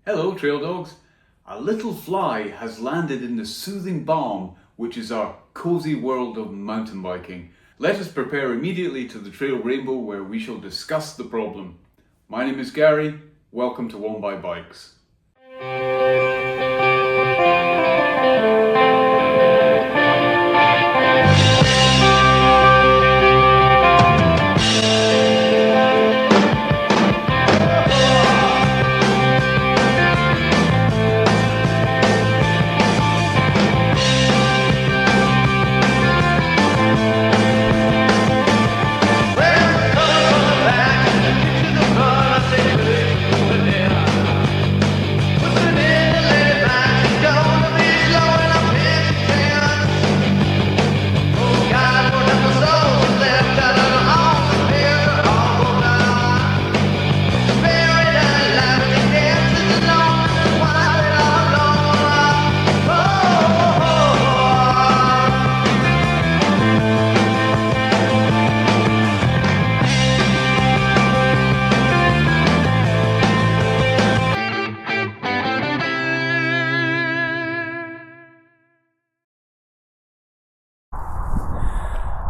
Hello trail dogs. A little fly has landed in the soothing balm which is our cozy world of mountain biking. Let us prepare immediately to the Trail Rainbow where we shall discuss the problem. My name is Gary, welcome to One by Bikes.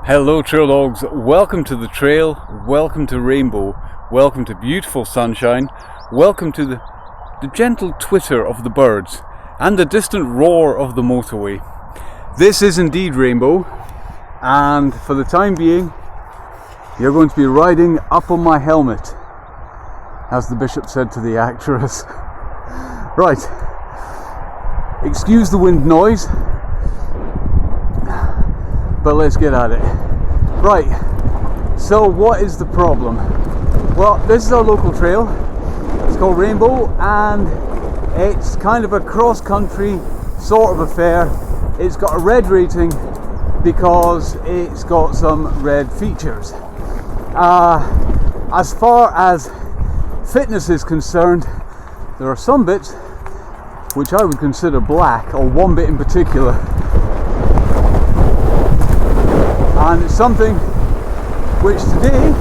Hello trail dogs, welcome to the trail, welcome to Rainbow, welcome to beautiful sunshine, welcome to the gentle twitter of the birds and the distant roar of the motorway. This is indeed Rainbow, and for the time being you're going to be riding up on my helmet, as the bishop said to the actress. Right, excuse the wind noise, but let's get at it. Right, so what is the problem? Well, this is our local trail. It's called Rainbow, and it's kind of a cross-country sort of affair. It's got a red rating because it's got some red features. As far as fitness is concerned, there are some bits which I would consider black, or one bit in particular. And it's something which today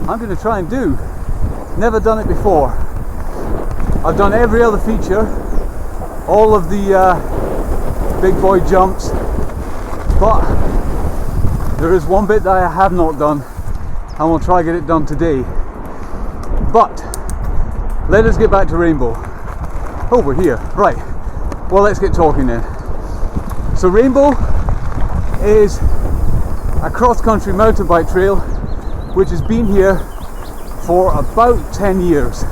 I'm going to try and do. Never done it before. I've done every other feature, all of the big boy jumps, but there is one bit that I have not done, and we'll try and get it done today. But let us get back to Rainbow. Oh, we're here. Right. Well, let's get talking then. So Rainbow is a cross-country mountain bike trail which has been here for about 10 years.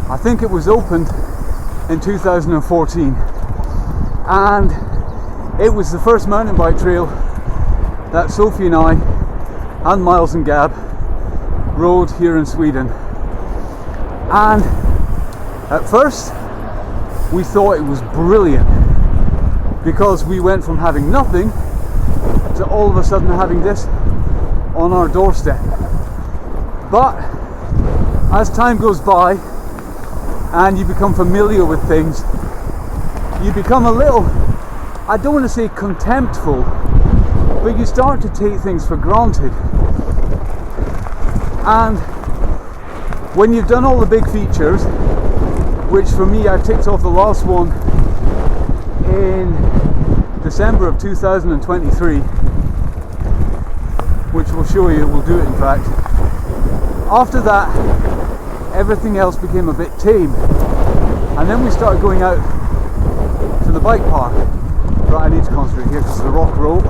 I think it was opened in 2014, and it was the first mountain bike trail that Sophie and I and Miles and Gab rode here in Sweden. And at first we thought it was brilliant because we went from having nothing to all of a sudden having this on our doorstep. But as time goes by and you become familiar with things, you become a little, I don't want to say contemptful, but you start to take things for granted. And when you've done all the big features, which for me I've ticked off the last one in December of 2023, which we'll show you, we'll do it in fact. After that, everything else became a bit tame, and then we started going out to the bike park. Right, I need to concentrate here because of the rock rope.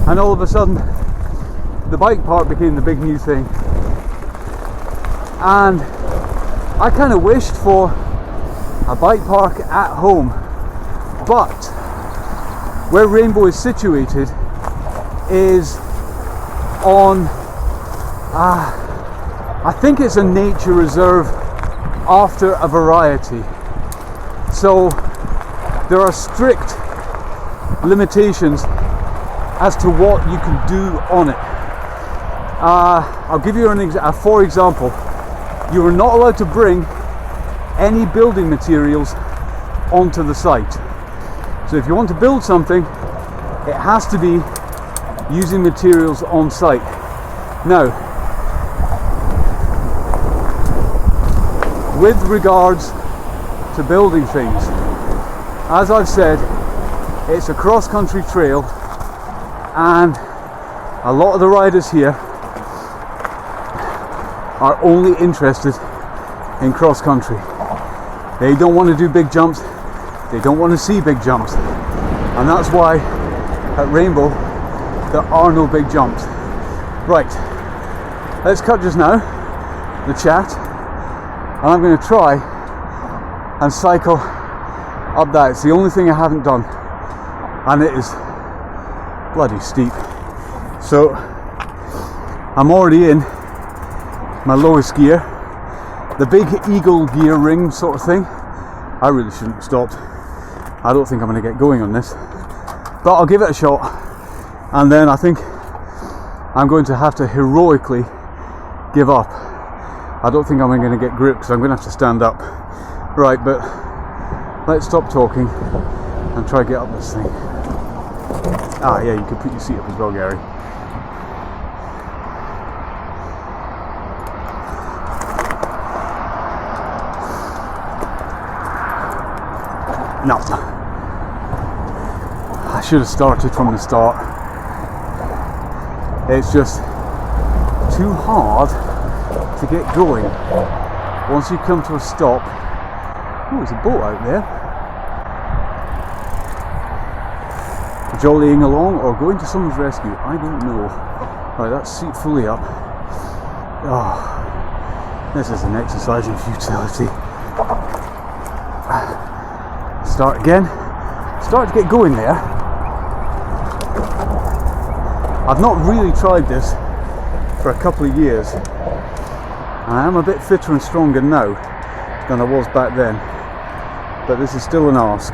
And all of a sudden the bike park became the big new thing, and I kind of wished for a bike park at home, but where Rainbow is situated is on I think it's a nature reserve after a variety, so there are strict limitations as to what you can do on it. I'll give you for example, you are not allowed to bring any building materials onto the site. So if you want to build something, it has to be using materials on site. Now, with regards to building things, as I've said, it's a cross-country trail, and a lot of the riders here are only interested in cross-country. They don't want to do big jumps, they don't want to see big jumps, and that's why at Rainbow there are no big jumps. Right, let's cut just now the chat, and I'm going to try and cycle up that. It's the only thing I haven't done, and it is bloody steep. So I'm already in my lowest gear, the big eagle gear ring sort of thing. I really shouldn't have stopped. I don't think I'm going to get going on this, but I'll give it a shot, and then I think I'm going to have to heroically give up. I don't think I'm going to get grip because I'm going to have to stand up. Right, but let's stop talking and try to get up this thing. Ah, yeah, you could put your seat up as well, Gary. No. I should have started from the start. It's just too hard to get going. Once you come to a stop, oh, there's a boat out there. Jollying along or going to someone's rescue, I don't know. Right, that's seat fully up. Oh, this is an exercise in futility. Start again. Start to get going there. I've not really tried this for a couple of years. I am a bit fitter and stronger now than I was back then, but this is still an ask.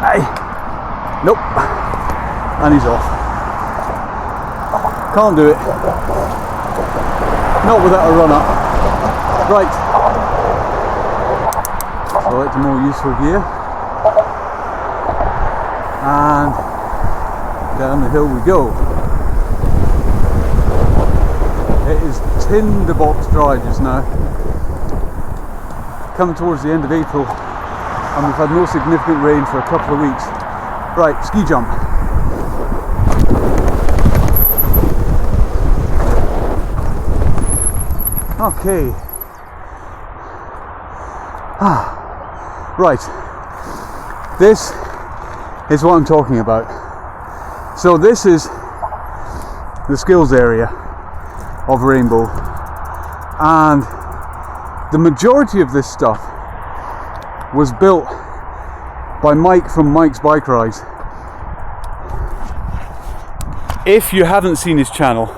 Hey, nope, and he's off. Can't do it. Not without a run up. Right, select a more useful gear, and down the hill we go. It is tinderbox dry just now. Coming towards the end of April, and we've had no significant rain for a couple of weeks. Right, ski jump. Okay. Right, this is what I'm talking about. So this is the skills area of Rainbow, and the majority of this stuff was built by Mike from Mike's Bike Rides. If you haven't seen his channel,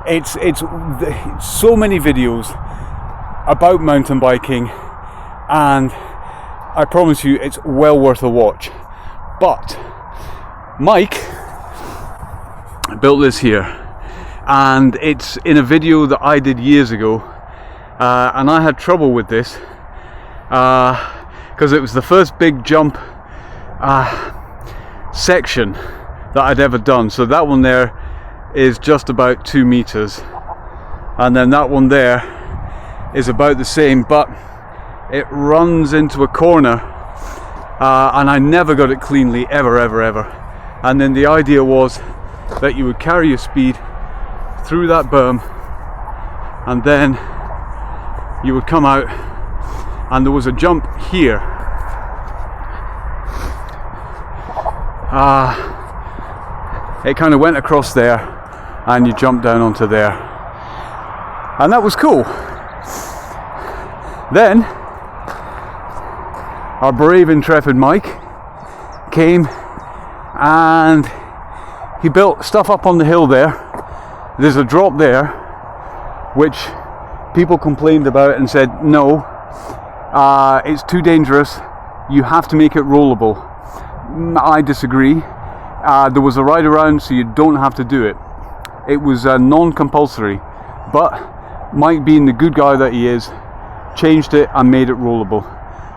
it's so many videos about mountain biking, and I promise you it's well worth a watch. But Mike built this here, and it's in a video that I did years ago, and I had trouble with this because it was the first big jump section that I'd ever done. So that one there is just about 2 meters, and then that one there is about the same, but it runs into a corner, and I never got it cleanly, ever. And then the idea was that you would carry your speed through that berm, and then you would come out, and there was a jump here. It kind of went across there, and you jumped down onto there, and that was cool. Then our brave, intrepid Mike came and he built stuff up on the hill there. There's a drop there which people complained about and said no, it's too dangerous, you have to make it rollable. I disagree. There was a ride around, so you don't have to do it. It was non-compulsory, but Mike, being the good guy that he is, changed it and made it rollable.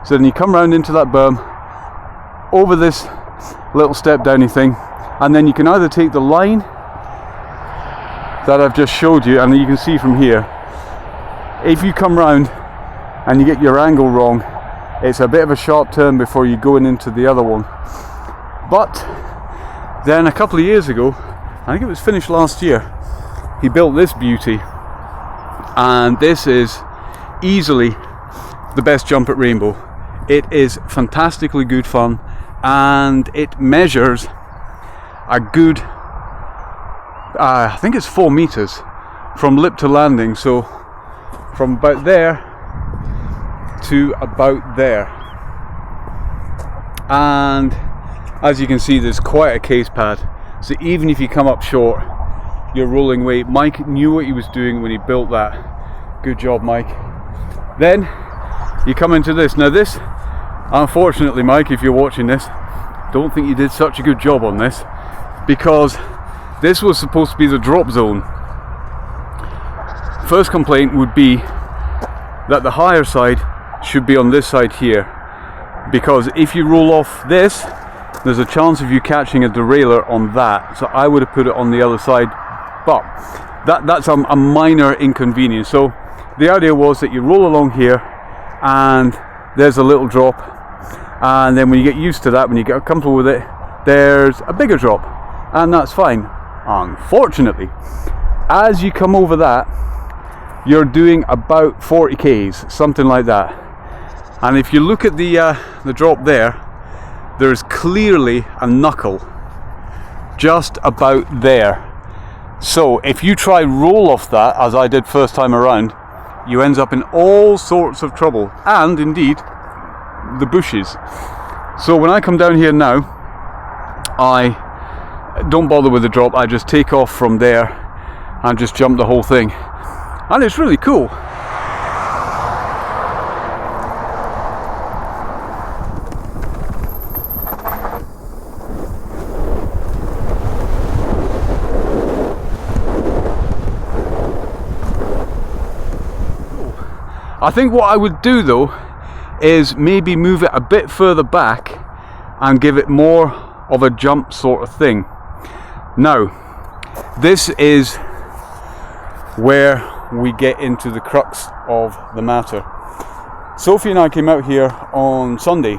So then you come round into that berm, over this little step downy thing, and then you can either take the line that I've just showed you, and you can see from here, if you come round and you get your angle wrong, it's a bit of a sharp turn before you go into the other one. But then a couple of years ago, I think it was finished last year, he built this beauty, and this is easily the best jump at Rainbow. It is fantastically good fun, and it measures a good, I think it's 4 meters from lip to landing, so from about there to about there. And as you can see, there's quite a case pad, so even if you come up short, your rolling weight. Mike knew what he was doing when he built that. Good job, Mike. Then you come into this. Now this, unfortunately, Mike, if you're watching this, don't think you did such a good job on this, because this was supposed to be the drop zone. First complaint would be that the higher side should be on this side here, because if you roll off this, there's a chance of you catching a derailleur on that. So I would have put it on the other side, but that's a minor inconvenience. So the idea was that you roll along here and there's a little drop, and then when you get used to that, when you get comfortable with it, there's a bigger drop, and that's fine. Unfortunately, as you come over that, you're doing about 40 k's, something like that. And if you look at the drop there, there's clearly a knuckle just about there. So if you try roll off that, as I did first time around, you end up in all sorts of trouble, and indeed the bushes. So when I come down here now, I don't bother with the drop, I just take off from there and just jump the whole thing, and it's really cool. I think what I would do though is maybe move it a bit further back and give it more of a jump sort of thing. Now, this is where we get into the crux of the matter. Sophie and I came out here on Sunday,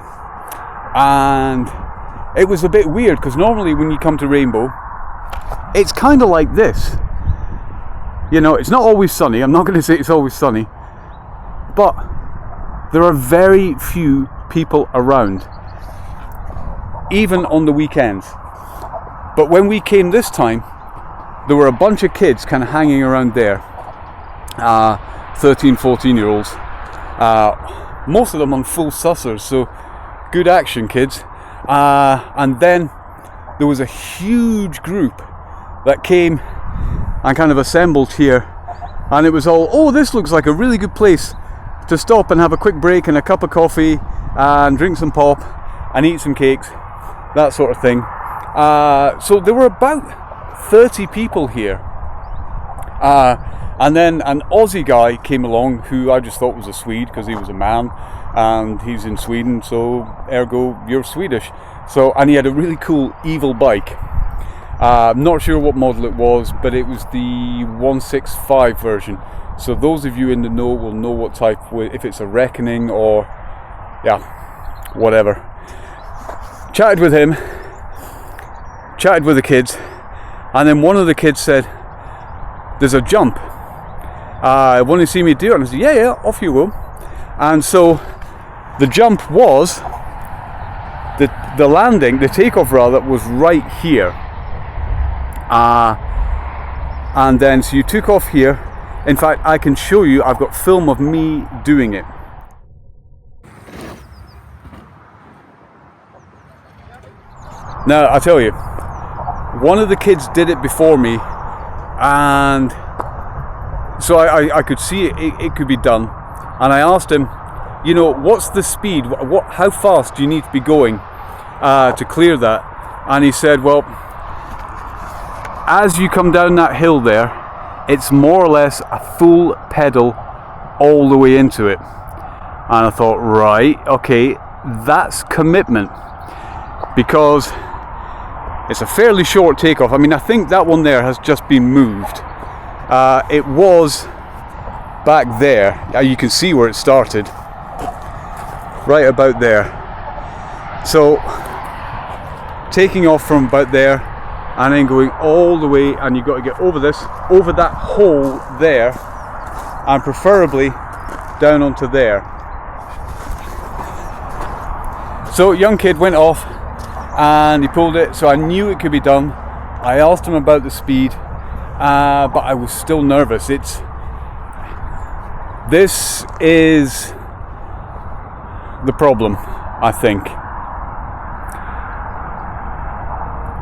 and it was a bit weird because normally when you come to Rainbow, it's kind of like this. You know, it's not always sunny. I'm not going to say it's always sunny, but there are very few people around, even on the weekends. But when we came this time, there were a bunch of kids kind of hanging around there, 13, 14-year-olds, most of them on full sussers, so good action, kids. And then there was a huge group that came and kind of assembled here, and it was all, oh, this looks like a really good place to stop and have a quick break and a cup of coffee and drink some pop and eat some cakes, that sort of thing. So there were about 30 people here, and then an Aussie guy came along who I just thought was a Swede because he was a man and he's in Sweden, so ergo you're Swedish. So, and he had a really cool evil bike. I'm not sure what model it was, but it was the 165 version. So those of you in the know will know what type, if it's a Reckoning or, yeah, whatever. Chatted with him, chatted with the kids, and then one of the kids said, there's a jump. Want to see me do it? And I said, yeah, off you go. And so the jump was, the landing, the takeoff rather, was right here. And then so you took off here. In fact, I can show you, I've got film of me doing it. Now, I tell you, one of the kids did it before me, and so I could see it could be done. And I asked him, you know, what's the speed? How fast do you need to be going to clear that? And he said, well, as you come down that hill there, it's more or less a full pedal all the way into it. And I thought, right, okay, that's commitment, because it's a fairly short takeoff. I mean, I think that one there has just been moved. It was back there. You can see where it started, right about there. So taking off from about there and then going all the way, and you've got to get over that hole there, and preferably down onto there. So young kid went off and he pulled it, so I knew it could be done. I asked him about the speed, but I was still nervous. This is the problem, I think.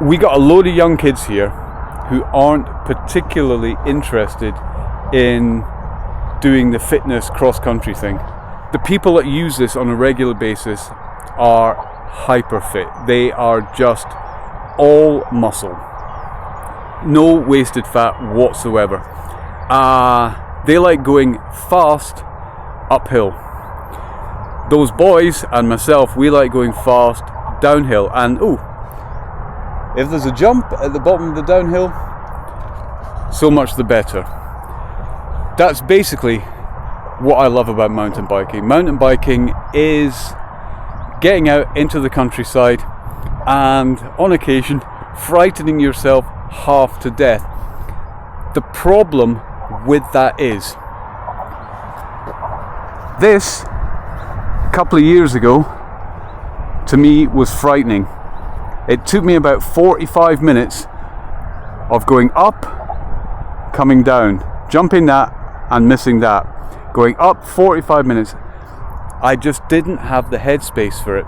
We got a load of young kids here who aren't particularly interested in doing the fitness cross-country thing. The people that use this on a regular basis are hyper fit. They are just all muscle, no wasted fat whatsoever. They like going fast uphill. Those boys and myself, we like going fast downhill. And if there's a jump at the bottom of the downhill, so much the better. That's basically what I love about mountain biking. Mountain biking is getting out into the countryside and on occasion frightening yourself half to death. The problem with that is, this a couple of years ago to me was frightening. It took me about 45 minutes of going up, coming down, jumping that and missing that, going up 45 minutes. I just didn't have the headspace for it.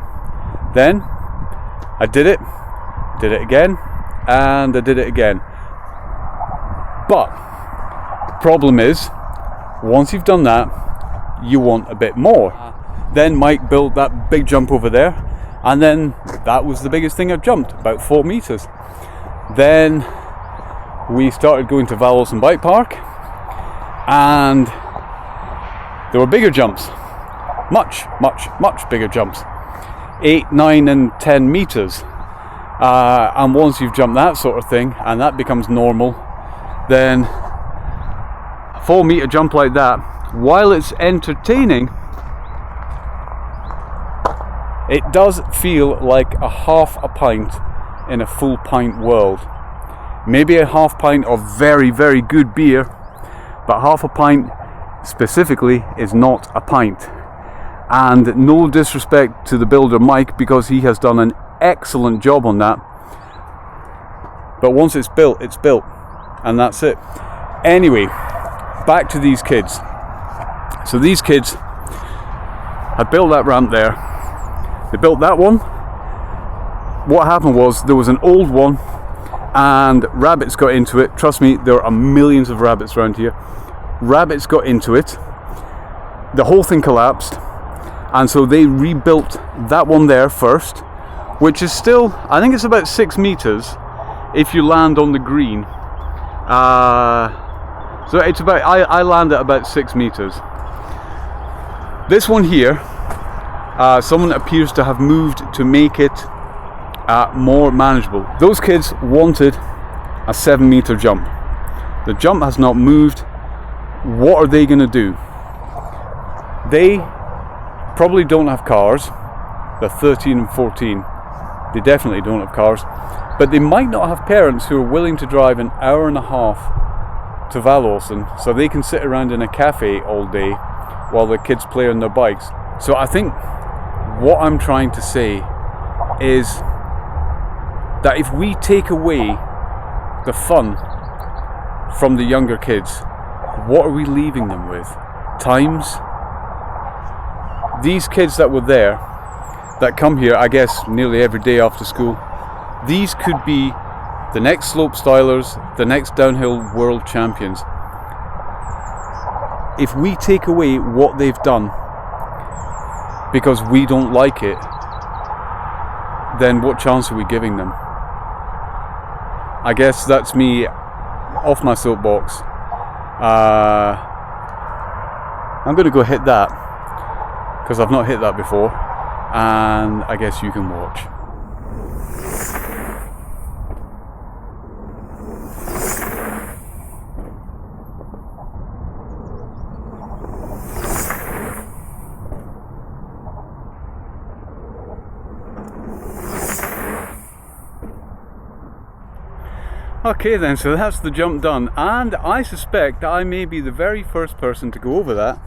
Then I did it again, and I did it again. But the problem is, once you've done that, you want a bit more. Then Mike built that big jump over there, and then that was the biggest thing I've jumped, about 4 meters. Then we started going to Valorson Bike Park, and there were bigger jumps. Much bigger jumps, 8, 9 and 10 meters, and once you've jumped that sort of thing and that becomes normal, then a 4 meter jump like that, while it's entertaining, it does feel like a half a pint in a full pint world. Maybe a half pint of very, very good beer, but half a pint specifically is not a pint. And no disrespect to the builder Mike, because he has done an excellent job on that, but once it's built, and that's it. Anyway, back to these kids. So these kids had built that ramp there. They built that one. What happened was, there was an old one and rabbits got into it. Trust me, there are millions of rabbits around here. Rabbits got into it, the whole thing collapsed. And so they rebuilt that one there first, which is still, I think it's about 6 meters if you land on the green. So it's about, I land at about 6 meters. This one here, someone appears to have moved to make it more manageable. Those kids wanted a 7 meter jump. The jump has not moved. What are they going to do? They probably don't have cars. They're 13 and 14. They definitely don't have cars, but they might not have parents who are willing to drive an hour and a half to Valorson so they can sit around in a cafe all day while the kids play on their bikes. So I think what I'm trying to say is that if we take away the fun from the younger kids, what are we leaving them with? Times. These kids that were there, that come here, I guess, nearly every day after school, these could be the next slope stylers, the next downhill world champions. If we take away what they've done because we don't like it, then what chance are we giving them? I guess that's me off my soapbox. I'm going to go hit that, because I've not hit that before, and I guess you can watch. Okay then, so that's the jump done, and I suspect that I may be the very first person to go over that,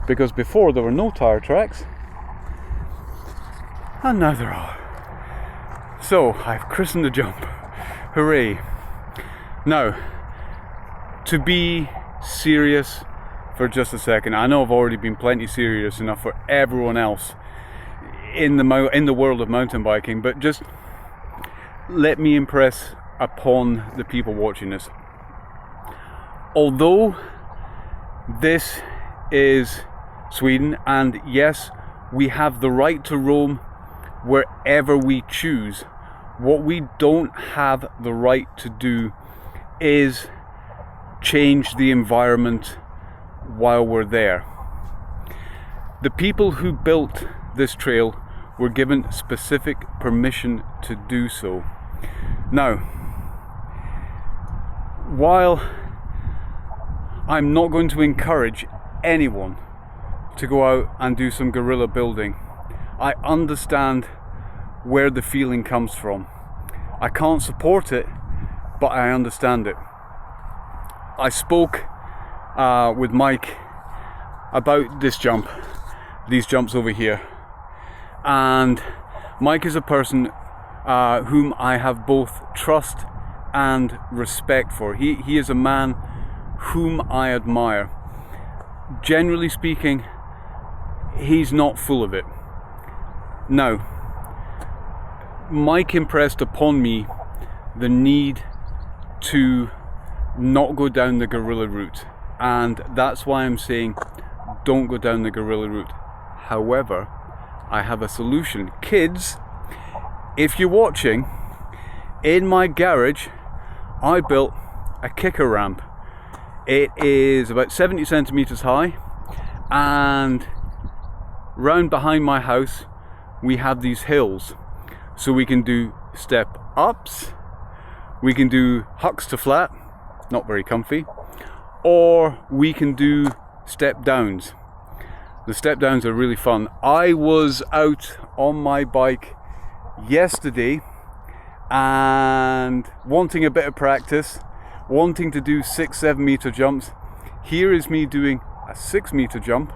because before there were no tire tracks, and now there are. So I've christened the jump. Hooray. Now, to be serious for just a second, I know I've already been plenty serious enough for everyone else in the world of mountain biking, but just let me impress upon the people watching this. Although this is Sweden, and yes, we have the right to roam wherever we choose, what we don't have the right to do is change the environment while we're there. The people who built this trail were given specific permission to do so. Now, while I'm not going to encourage anyone to go out and do some guerrilla building, I understand where the feeling comes from. I can't support it, but I understand it. I spoke with Mike about this jump, these jumps over here, and Mike is a person whom I have both trust and respect for. He is a man whom I admire. Generally speaking, he's not full of it. Now, Mike impressed upon me the need to not go down the guerrilla route, and that's why I'm saying don't go down the guerrilla route. However, I have a solution. Kids, if you're watching, in my garage I built a kicker ramp. It is about 70 centimeters high, and round behind my house we have these hills, so we can do step ups, we can do hucks to flat, not very comfy, or we can do step downs. The step downs are really fun. I was out on my bike yesterday and wanting a bit of practice, wanting to do 6-7 meter jumps. Here is me doing a 6 meter jump,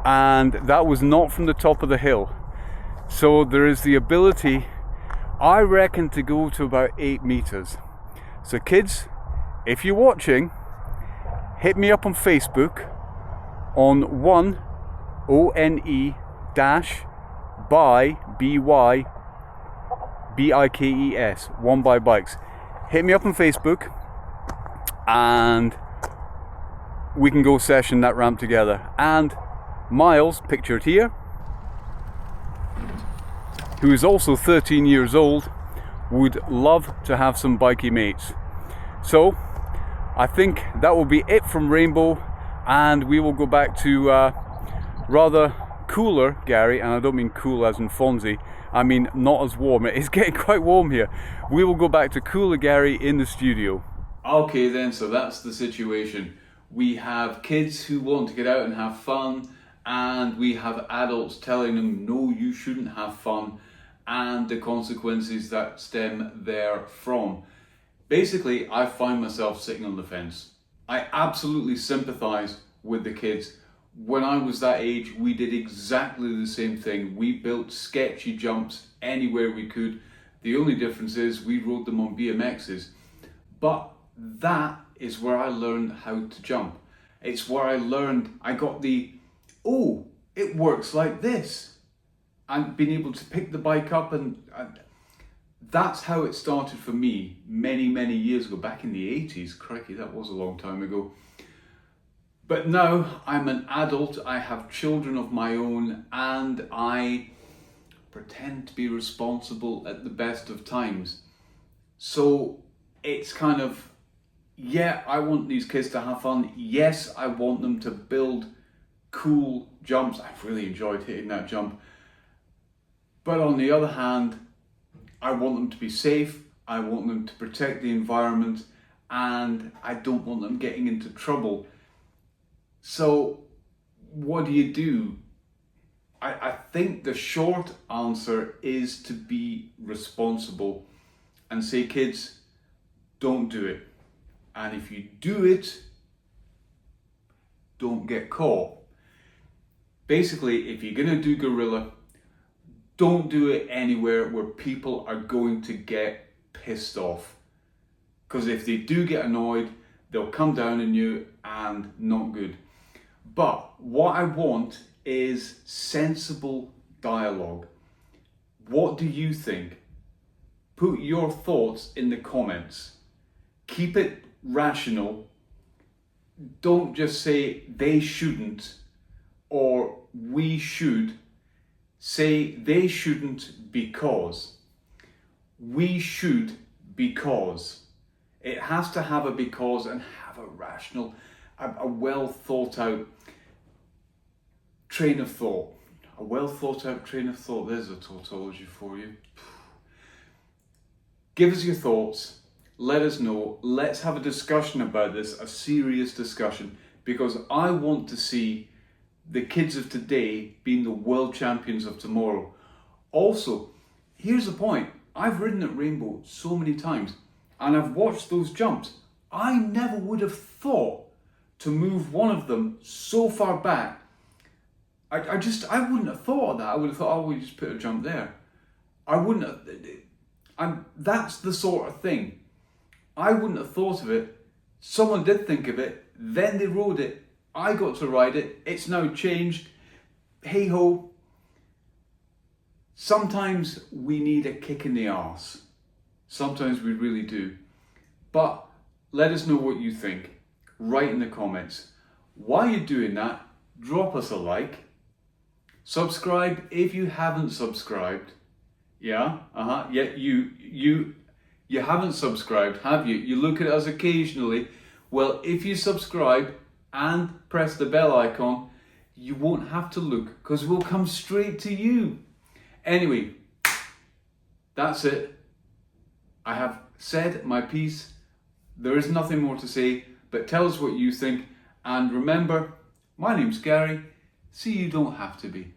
and that was not from the top of the hill. So there is the ability, I reckon, to go to about 8 meters. So kids, if you're watching, hit me up on Facebook on one-by-bikes, one by bikes. Hit me up on Facebook and we can go session that ramp together. And Miles, pictured here, who is also 13 years old, would love to have some bikey mates. So I think that will be it from Rainbow, and we will go back to rather cooler Gary, and I don't mean cool as in Fonzie, I mean not as warm. It's getting quite warm here. We will go back to cooler Gary in the studio. Okay then, so that's the situation. We have kids who want to get out and have fun, and we have adults telling them no, you shouldn't have fun, and the consequences that stem therefrom. Basically, I find myself sitting on the fence. I absolutely sympathize with the kids. When I was that age, we did exactly the same thing. We built sketchy jumps anywhere we could. The only difference is we rode them on BMXs. But that is where I learned how to jump. It's where I learned, I got the, oh, it works like this. And being able to pick the bike up, and that's how it started for me many, many years ago, back in the 80s. Crikey, that was a long time ago. But now I'm an adult, I have children of my own, and I pretend to be responsible at the best of times. So it's kind of, yeah, I want these kids to have fun. Yes, I want them to build cool jumps. I've really enjoyed hitting that jump. But on the other hand, I want them to be safe, I want them to protect the environment, and I don't want them getting into trouble. So what do? I think the short answer is to be responsible and say, kids, don't do it. And if you do it, don't get caught. Basically, if you're going to do gorilla, don't do it anywhere where people are going to get pissed off. Because if they do get annoyed, they'll come down on you, and not good. But what I want is sensible dialogue. What do you think? Put your thoughts in the comments. Keep it rational. Don't just say they shouldn't or we should. Say they shouldn't because. We should because. It has to have a because and have a rational, a well thought out train of thought. A well thought out train of thought. There's a tautology for you. Give us your thoughts. Let us know. Let's have a discussion about this, a serious discussion, because I want to see the kids of today being the world champions of tomorrow. Also, here's the point. I've ridden at Rainbow so many times and I've watched those jumps. I never would have thought to move one of them so far back. I wouldn't have thought of that. I would have thought, oh, we just put a jump there. I wouldn't have, and that's the sort of thing. I wouldn't have thought of it. Someone did think of it, then they rode it. I got to ride it. It's now changed. Hey ho. Sometimes we need a kick in the arse. Sometimes we really do. But let us know what you think. Write in the comments. While you're doing that, drop us a like. Subscribe if you haven't subscribed. Yeah, you haven't subscribed, have you? You look at us occasionally. Well, if you subscribe and press the bell icon, you won't have to look because we'll come straight to you. Anyway, that's it. I have said my piece. There is nothing more to say, but tell us what you think. And remember, my name's Gary, so you don't have to be.